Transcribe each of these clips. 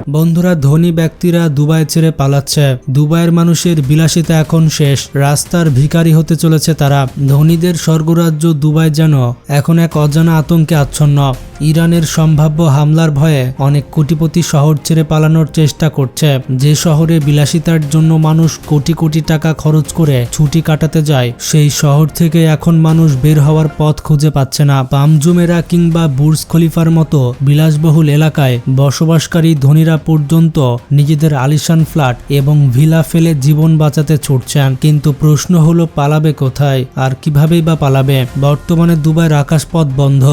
বন্ধুরা, ধনী ব্যক্তিরা দুবাই ছেড়ে পালাচ্ছে। দুবাইয়ের মানুষের বিলাসিতা এখন শেষ, রাস্তার ভিখারি হতে চলেছে তারা। ধনীদের স্বর্গরাজ্য দুবাই যেন এখন এক অজানা আতঙ্কে আচ্ছন্ন। ইরানের সম্ভাব্য হামলার ভয়ে অনেক কোটিপতি শহর ছেড়ে পালানোর চেষ্টা করছে। যে শহরে বিলাসিতার জন্য মানুষ কোটি কোটি টাকা খরচ করে ছুটি কাটাতে যায়, সেই শহর থেকে এখন মানুষ বের হওয়ার পথ খুঁজে পাচ্ছে না। পামজুমেরা কিংবা বুর্জ খলিফার মতো বিলাসবহুল এলাকায় বসবাসকারী ধনীরা পর্যন্ত নিজেদের আলিশান ফ্ল্যাট এবং ভিলা ফেলে জীবন বাঁচাতে ছুটছেন। কিন্তু প্রশ্ন হলো, পালাবে কোথায় আর কিভাবেই বা পালাবে? বর্তমানে দুবাইয়ের আকাশপথ বন্ধ,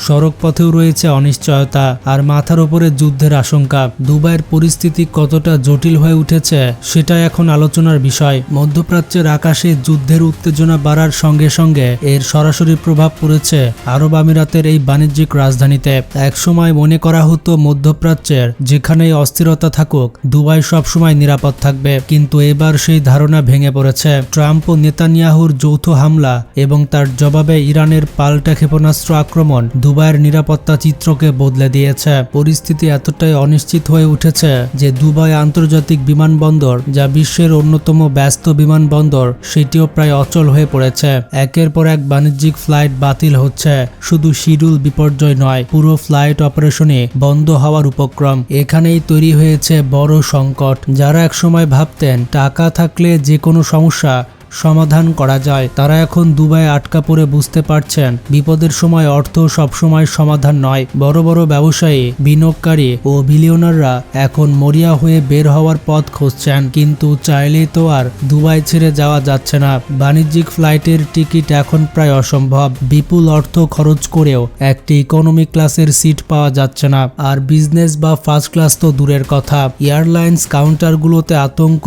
সড়ক পথেও রয়েছে অনিশ্চয়তা, আর মাথার উপরে যুদ্ধের আশঙ্কা। দুবাইয়ের পরিস্থিতি কতটা জটিল হয়ে উঠেছে সেটা এখন আলোচনার বিষয়। মধ্যপ্রাচ্যের আকাশে যুদ্ধের উত্তেজনা বাড়ার সঙ্গে সঙ্গে এর সরাসরি প্রভাব পড়েছে আরব আমিরাতের এই বাণিজ্যিক রাজধানীতে। একসময় মনে করা হতো মধ্যপ্রাচ্যের যেখানেই অস্থিরতা থাকুক, দুবাই সবসময় নিরাপদ থাকবে। কিন্তু এবার সেই ধারণা ভেঙে পড়েছে। ট্রাম্প ও নেতানিয়াহুর যৌথ হামলা এবং তার জবাবে ইরানের পাল্টা ক্ষেপণাস্ত্র আক্রমণ দুবাইয়ের নিরাপত্তা চিত্রকে বদলে দিয়েছে। পরিস্থিতি এতটাই অনিশ্চিত হয়ে উঠেছে যে দুবাই আন্তর্জাতিক বিমানবন্দর, যা বিশ্বের অন্যতম ব্যস্ত বিমানবন্দর, সেটিও প্রায় অচল হয়ে পড়েছে। একের পর এক বাণিজ্যিক ফ্লাইট বাতিল হচ্ছে। শুধু শিডিউল বিপর্যয় নয়, পুরো ফ্লাইট অপারেশনে বন্ধ হওয়ার উপক্রম। এখানেই তৈরি হয়েছে বড় সংকট। যারা একসময় ভাবতেন টাকা থাকলে যে কোনো সমস্যা সমাধান করা যায়, তারা এখন দুবাই আটকা পড়ে বুঝতে পারছেন বিপদের সময় অর্থ সবসময় সমাধান নয়। বড় বড় ব্যবসায়ী, বিনিয়োগকারী ও বিলিয়নাররা এখন মরিয়া হয়ে বের হওয়ার পথ খুঁজছেন, কিন্তু চাইলেই তো আর দুবাই ছেড়ে যাওয়া যাচ্ছে না। বাণিজ্যিক ফ্লাইটের টিকিট এখন প্রায় অসম্ভব। বিপুল অর্থ খরচ করেও একটি ইকোনমি ক্লাসের সিট পাওয়া যাচ্ছে না, আর বিজনেস বা ফার্স্ট ক্লাস তো দূরের কথা। এয়ারলাইন্স কাউন্টারগুলোতে আতঙ্ক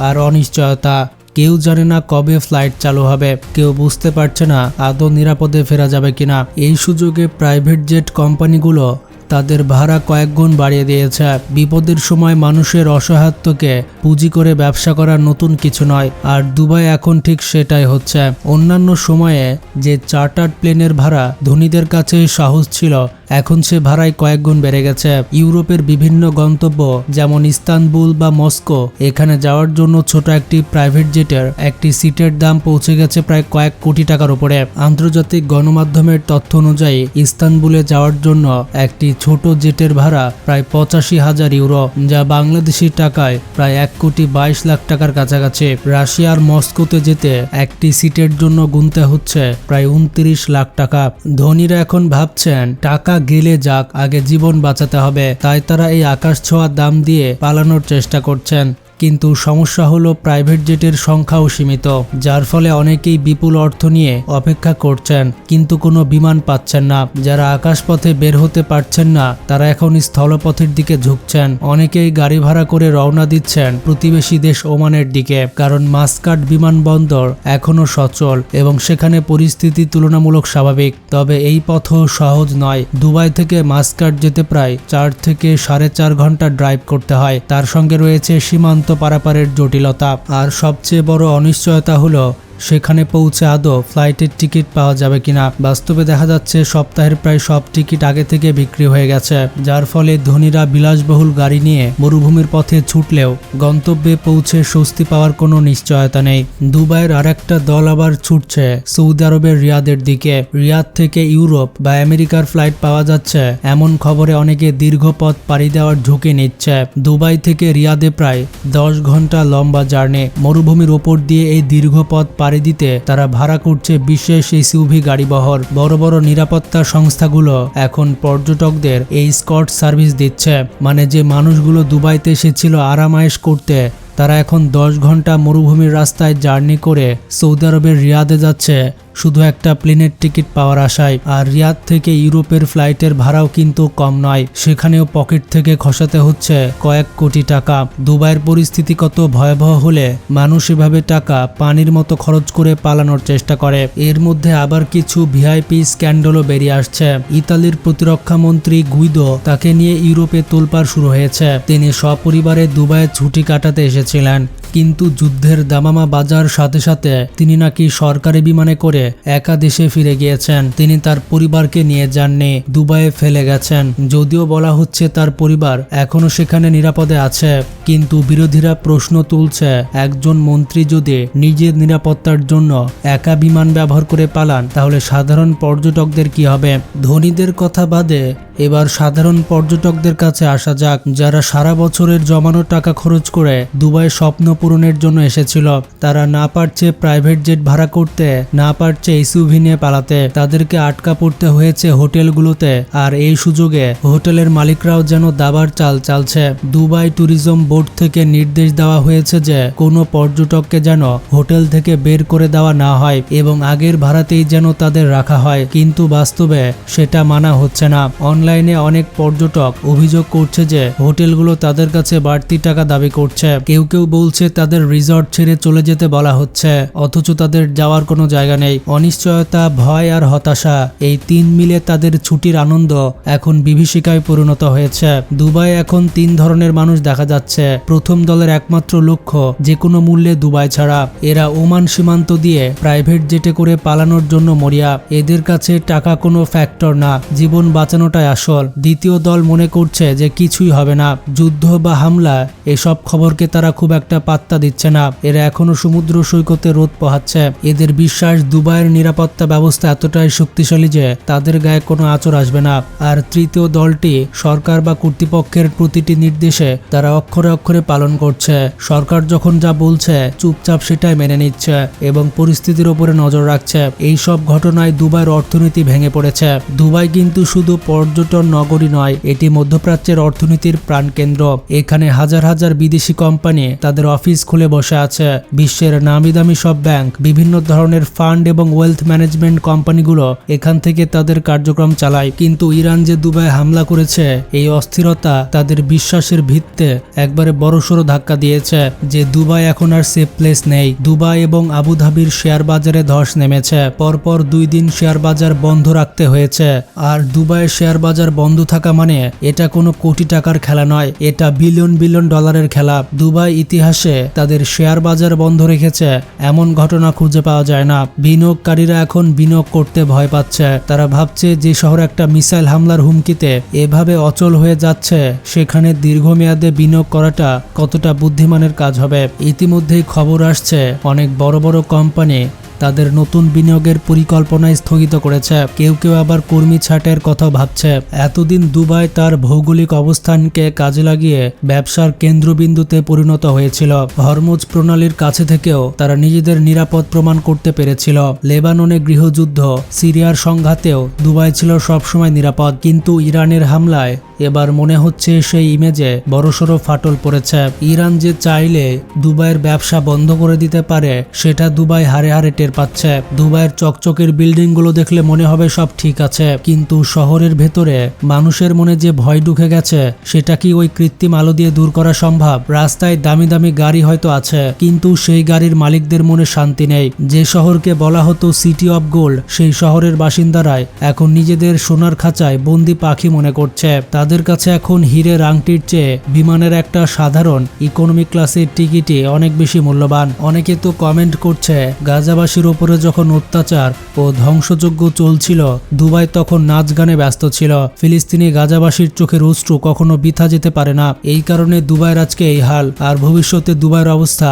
আর অনিশ্চয়তা। কেউ জানে না কবে ফ্লাইট চালু হবে, কেউ বুঝতে পারছে না আদৌ নিরাপদে ফেরা যাবে কিনা। এই সুযোগে প্রাইভেট জেট কোম্পানিগুলো তাদের ভাড়া কয়েক গুণ বাড়িয়ে দিয়েছে। বিপদের সময় মানুষের অসহায়ত্বকে পুঁজি করে ব্যবসা করা নতুন কিছু নয়, আর দুবাই এখন ঠিক সেটাই হচ্ছে। অন্যান্য সময়ে যে চার্টার্ড প্লেনের ভাড়া ধনীদের কাছে সাহস ছিল, এখন সে ভাড়ায় কয়েক গুণ বেড়ে গেছে। ইউরোপের বিভিন্ন গন্তব্য যেমন ইস্তানবুল বা মস্কো, এখানে যাওয়ার জন্য ছোট একটি প্রাইভেট জেটের একটি সিটের দাম পৌঁছে গেছে প্রায় কয়েক কোটি টাকার উপরে। আন্তর্জাতিক গণমাধ্যমের তথ্য অনুযায়ী ইস্তানবুলে যাওয়ার জন্য একটি ছোট জেটের ভাড়া প্রায় 85,000 ইউরো, যা বাংলাদেশি টাকায় প্রায় 1,22,00,000 টাকার কাছাকাছি। রাশিয়ার মস্কোতে যেতে একটি সিটের জন্য গুনতে হচ্ছে প্রায় 29 লাখ টাকা। ধনীরা এখন ভাবছেন টাকা গেলে যাক, আগে জীবন বাঁচাতে হবে। তাই তারা এই আকাশ ছোঁয়া দাম দিয়ে পালানোর চেষ্টা করছেন। কিন্তু সমস্যা হলো প্রাইভেট জেটের সংখ্যাও সীমিত, যার ফলে অনেকেই বিপুল অর্থ নিয়ে অপেক্ষা করছেন, কিন্তু কোনো বিমান পাচ্ছেন না। যারা আকাশপথে বের হতে পারছেন না, তারা এখন স্থলপথের দিকে ঝুঁকছেন। অনেকেই গাড়ি ভাড়া করে রওনা দিচ্ছেন প্রতিবেশী দেশ ওমানের দিকে, কারণ মাস্কাট বিমানবন্দর এখনও সচল এবং সেখানে পরিস্থিতি তুলনামূলক স্বাভাবিক। তবে এই পথও সহজ নয়। দুবাই থেকে মাস্কাট যেতে প্রায় 4 থেকে 4.5 ঘন্টা ড্রাইভ করতে হয়। তার সঙ্গে রয়েছে সীমান্ত পারাপারের জটিলতা, আর সবচেয়ে বড় অনিশ্চয়তা হলো সেখানে পৌঁছে আদৌ ফ্লাইটের টিকিট পাওয়া যাবে কিনা। বাস্তবে দেখা যাচ্ছে সপ্তাহের প্রায় সব টিকিট আগে থেকে বিক্রি হয়ে গেছে, যার ফলে ধনীরা বিলাসবহুল গাড়ি নিয়ে মরুভূমির পথে ছুটলেও গন্তব্যে পৌঁছে স্বস্তি পাওয়ার কোনো নিশ্চয়তা নেই। দুবাইয়ের আরেকটা দল আবার ছুটছে সৌদি আরবের রিয়াদের দিকে। রিয়াদ থেকে ইউরোপ বা আমেরিকার ফ্লাইট পাওয়া যাচ্ছে এমন খবরে অনেকে দীর্ঘ পথ পাড়ি দেওয়ার ঝুঁকি নিচ্ছে। দুবাই থেকে রিয়াদে প্রায় 10 ঘন্টা লম্বা জার্নি। মরুভূমির ওপর দিয়ে এই দীর্ঘ পথ দিতে তারা ভাড়া করছে বিশেষ এসইউভি গাড়িবহর। বড় বড় নিরাপত্তা সংস্থাগুলো এখন পর্যটকদের এই স্কট সার্ভিস দিচ্ছে, মানে যে মানুষগুলো দুবাইতে এসেছিল আরামায়েশ করতে, তারা এখন 10 ঘন্টা মরুভূমির রাস্তায় জার্নি করে সৌদি আরবের রিয়াদে যাচ্ছে শুধু একটা প্লেনের টিকিট পাওয়ার আশায়। আর রিয়াদ থেকে ইউরোপের ফ্লাইটের ভাড়াও কিন্তু কম নয়, সেখানেও পকেট থেকে খসাতে হচ্ছে কয়েক কোটি টাকা। দুবাইয়ের পরিস্থিতি কত ভয়াবহ হলে মানুষ এভাবে টাকা পানির মতো খরচ করে পালানোর চেষ্টা করে। এর মধ্যে আবার কিছু ভিআইপি স্ক্যান্ডালও বেরিয়ে আসছে। ইতালির প্রতিরক্ষা মন্ত্রী গুইদো, তাকে নিয়ে ইউরোপে তোলপাড় শুরু হয়েছে। তিনি সপরিবারে দুবাইয়ে ছুটি কাটাতে এসেছিলেন, কিন্তু যুদ্ধের দামামা বাজার সাথে সাথে তিনি নাকি সরকারি বিমানে করে একা দেশে ফিরে গিয়েছেন। তিনি তার পরিবারকে নিয়ে যাননি, দুবাইয়ে ফেলে গেছেন। যদিও বলা হচ্ছে তার পরিবার এখনো সেখানে নিরাপদে আছে, কিন্তু বিরোধীরা প্রশ্ন তুলছে একজন মন্ত্রী যদি নিজের নিরাপত্তার জন্য একা বিমান ব্যবহার করে পালান তাহলে সাধারণ পর্যটকদের কি হবে। ধনীদের কথা বাদে এবার সাধারণ পর্যটকদের কাছে আসা যাক, যারা সারা বছরের জমানো টাকা খরচ করে দুবাই স্বপ্ন পূরণের জন্য এসেছিল। তারা না পারছে প্রাইভেট জেট ভাড়া করতে, না পারছে এসইউভি নিয়ে পালাতে, তাদেরকে আটকা পড়তে হয়েছে হোটেলগুলোতে। আর এই সুযোগে হোটেলের মালিকরাও যেন দাবার চাল চালছে। দুবাই ট্যুরিজম বোর্ড থেকে নির্দেশ দেওয়া হয়েছে যে কোনো পর্যটককে যেন হোটেল থেকে বের করে দেওয়া না হয় এবং আগের ভাড়াতেই যেন তাদের রাখা হয়, কিন্তু বাস্তবে সেটা মানা হচ্ছে না। অনলাইনে অনেক পর্যটক অভিযোগ করছে যে হোটেলগুলো তাদের কাছে বাড়তি টাকা দাবি করছে। কেউ কেউ বলছে তাদের রিসর্ট ছেড়ে চলে যেতে বলা হচ্ছে, অথচ তাদের যাওয়ার কোনো জায়গা নেই। অনিশ্চয়তা, ভয় আর হতাশা, এই তিন মিলে তাদের ছুটির আনন্দ এখন বিভীষিকায় পরিণত হয়েছে। দুবাই এখন তিন ধরনের মানুষ দেখা যাচ্ছে। প্রথম দলের একমাত্র লক্ষ্য যে কোনো মূল্যে দুবাই ছাড়া। এরা ওমান সীমান্ত দিয়ে প্রাইভেট জেটে করে পালানোর জন্য মরিয়া। এদের কাছে টাকা কোনো ফ্যাক্টর না, জীবন বাঁচানোটাই আসল। দ্বিতীয় দল মনে করছে যে কিছুই হবে না, যুদ্ধ বা হামলা এসব খবরকে তারা খুব একটা পাত্তা দিচ্ছে না। এরা এখনো সমুদ্র সৈকতে রোদ পোহাচ্ছে। এদের বিশ্বাস দুবাইয়ের নিরাপত্তা ব্যবস্থা এতটাই শক্তিশালী যে তাদের গায়ে কোনো আঁচড় আসবে না। আর তৃতীয় দলটি সরকার বা কর্তৃপক্ষের প্রতিটি নির্দেশে তারা অক্ষরে অক্ষরে পালন করছে। সরকার যখন যা বলছে চুপচাপ সেটাই মেনে নিচ্ছে এবং পরিস্থিতির উপরে নজর রাখছে। এই সব ঘটনায় দুবাইয়ের অর্থনীতি ভেঙে পড়েছে। দুবাই কিন্তু শুধু পর্যটন নগরী নয়, এটি মধ্যপ্রাচ্যের অর্থনীতির প্রাণকেন্দ্র। এখানে হাজার হাজার বিদেশি কোম্পানি তাদের অফিস খুলে বসে আছে। বিশ্বের নামি দামি সব ব্যাংক, বিভিন্ন ধরনের ফান্ড এবং ওয়েলথ ম্যানেজমেন্ট কোম্পানিগুলো এখান থেকে তাদের কার্যক্রম চালায়। কিন্তু ইরান যে দুবাই হামলা করেছে, এই অস্থিরতা তাদের বিশ্বাসের ভিত্তিতে একবারে বড়সড় ধাক্কা দিয়েছে যে দুবাই এখন আর সেফ প্লেস নেই। দুবাই এবং আবুধাবির শেয়ার বাজারে ধস নেমেছে। পরপর 2 দিন শেয়ার বাজার বন্ধ রাখতে হয়েছে। আর দুবাইয়ের শেয়ার বাজার বন্ধ থাকা মানে এটা কোনো কোটি টাকার খেলা নয়, এটা বিলিয়ন বিলিয়ন ডলারের খেলা। দুবাই ইতিহাসে তাদের শেয়ার বাজার বন্ধ রেখেছে এমন ঘটনা খুঁজে পাওয়া যায় না। বিনিয়োগকারীরা এখন বিনিয়োগ করতে ভয় পাচ্ছে। তারা ভাবছে যে শহর একটা মিসাইল হামলার হুমকিতে এভাবে অচল হয়ে যাচ্ছে, সেখানে দীর্ঘমেয়াদে বিনিয়োগ করাটা কতটা বুদ্ধিমানের কাজ হবে। ইতিমধ্যেই খবর আসছে অনেক বড় বড় কোম্পানি তাদের নতুন বিনিয়োগের পরিকল্পনায় স্থগিত করেছে। কেউ কেউ আবার কর্মী ছাঁটাইয়ের কথা ভাবছে। এতদিন দুবাই তার ভৌগোলিক অবস্থানকে কাজে লাগিয়ে ব্যবসার কেন্দ্রবিন্দুতে পরিণত হয়েছিল। হরমুজ প্রণালীর কাছে থেকেও তারা নিজেদের নিরাপদ প্রমাণ করতে পেরেছিল। লেবাননে গৃহযুদ্ধ, সিরিয়ার সংঘাতেও দুবাই ছিল সবসময় নিরাপদ। কিন্তু ইরানের হামলায় এবার মনে হচ্ছে সেই ইমেজে বড়সড় ফাটল পড়েছে। ইরান যে চাইলে দুবাইয়ের ব্যবসা বন্ধ করে দিতে পারে সেটা দুবাই হারে হারে টের পাচ্ছে। দুবাইয়ের চকচকের বিল্ডিংগুলো দেখলে মনে হবে সব ঠিক আছে, কিন্তু শহরের ভেতরে মানুষের মনে যে ভয় ঢুকে গেছে সেটা কি ওই কৃত্রিম আলো দিয়ে দূর করা সম্ভব? রাস্তায় দামি দামি গাড়ি হয়তো আছে, কিন্তু সেই গাড়ির মালিকদের মনে শান্তি নেই। যে শহরকে বলা হতো সিটি অফ গোল্ড, সেই শহরের বাসিন্দারাই এখন নিজেদের সোনার খাঁচায় বন্দি পাখি মনে করছে। তাদের কাছে এখন হীরের আংটির চেয়ে বিমানের একটা সাধারণ ইকোনমি ক্লাসের টিকিটই অনেক বেশি মূল্যবান। অনেকে তো কমেন্ট করছে গাজাবাসীর ওপরে যখন অত্যাচার ও ধ্বংসযজ্ঞ চলছিল দুবাই তখন নাচ গানে ব্যস্ত ছিল। ফিলিস্তিনি গাজাবাসীর চোখের অশ্রু কখনো বৃথা যেতে পারে না। এই কারণে দুবাইয়ের আজকে এই হাল, আর ভবিষ্যতে দুবাইয়ের অবস্থা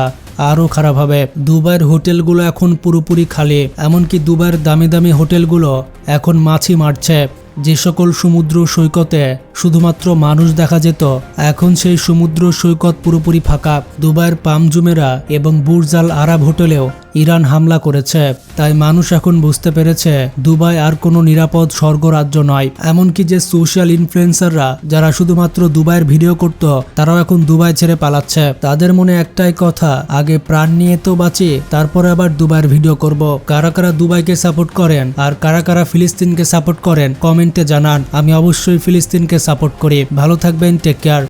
আরও খারাপ হবে। দুবাইয়ের হোটেলগুলো এখন পুরোপুরি খালি, এমনকি দুবাইয়ের দামি দামি হোটেলগুলো এখন মাছি মারছে। যে সকল সমুদ্র সৈকতে শুধুমাত্র মানুষ দেখা যেত, এখন সেই সমুদ্র সৈকত পুরোপুরি ফাঁকা। দুবাইয়ের পামজুমেরা এবং বুর্জ আল আরাব হোটেলেও ইরান হামলা করেছে। তাই মানুষ এখন বুঝতে পেরেছে দুবাই আর কোনো নিরাপদ স্বর্গরাজ্য নয়। এমনকি যে সোশ্যাল ইনফ্লুয়েন্সাররা যারা শুধুমাত্র দুবাইয়ের ভিডিও করত, তারাও এখন দুবাই ছেড়ে পালাচ্ছে। তাদের মনে একটাই কথা, আগে প্রাণ নিয়ে তো বাঁচি, তারপরে আবার দুবাইয়ের ভিডিও করব। কারা কারা দুবাইকে সাপোর্ট করেন আর কারা কারা ফিলিস্তিনকে সাপোর্ট করেন কমেন্টে জানান। আমি অবশ্যই ফিলিস্তিনকে সাপোর্ট করি। ভালো থাকবেন, টেক কেয়ার।